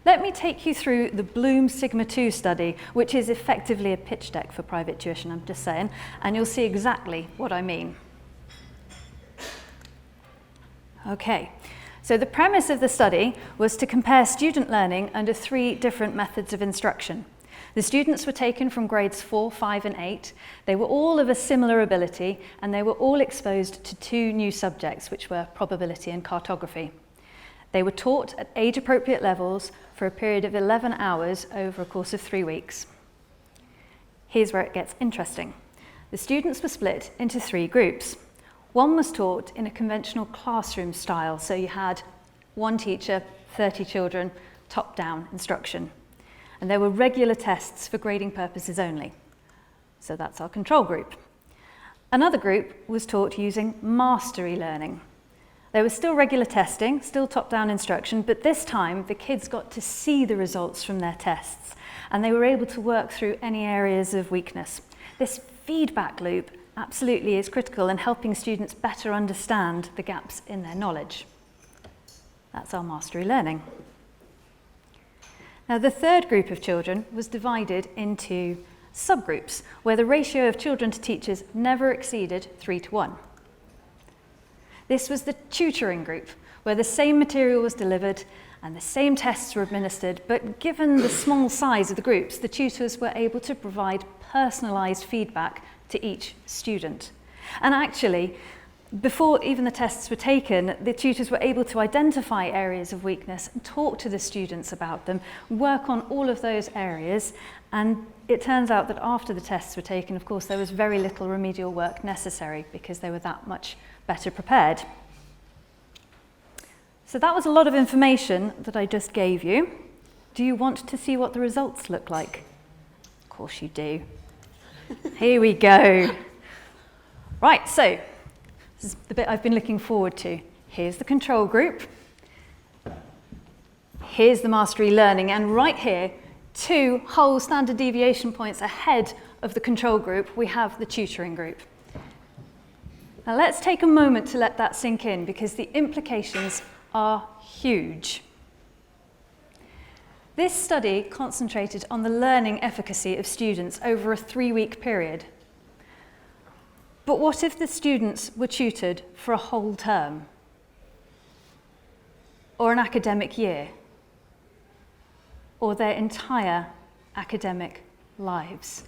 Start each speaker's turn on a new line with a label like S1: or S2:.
S1: Let me take you through the Bloom Sigma 2 study, which is effectively a pitch deck for private tuition, I'm just saying, and you'll see exactly what I mean. Okay, so the premise of the study was to compare student learning under 3 different methods of instruction. The students were taken from grades 4, 5 and 8. They were all of a similar ability and they were all exposed to 2 new subjects, which were probability and cartography. They were taught at age-appropriate levels for a period of 11 hours over a course of 3 weeks. Here's where it gets interesting. The students were split into 3 groups. One was taught in a conventional classroom style, so you had 1 teacher, 30 children, top-down instruction. And there were regular tests for grading purposes only. So that's our control group. Another group was taught using mastery learning. There was still regular testing, still top-down instruction, but this time the kids got to see the results from their tests and they were able to work through any areas of weakness. This feedback loop absolutely is critical in helping students better understand the gaps in their knowledge. That's our mastery learning. Now, the third group of children was divided into subgroups where the ratio of children to teachers never exceeded 3:1. This was the tutoring group, where the same material was delivered and the same tests were administered, but given the small size of the groups, the tutors were able to provide personalised feedback to each student. And actually, before even the tests were taken, the tutors were able to identify areas of weakness and talk to the students about them, work on all of those areas, and it turns out that after the tests were taken, of course, there was very little remedial work necessary because they were that much better prepared. So that was a lot of information that I just gave you. Do you want to see what the results look like? Of course you do. Here we go. Right, so this is the bit I've been looking forward to. Here's the control group. Here's the mastery learning, and right here, 2 whole standard deviation points ahead of the control group, we have the tutoring group. Now let's take a moment to let that sink in because the implications are huge. This study concentrated on the learning efficacy of students over a 3-week period. But what if the students were tutored for a whole term? Or an academic year? Or their entire academic lives?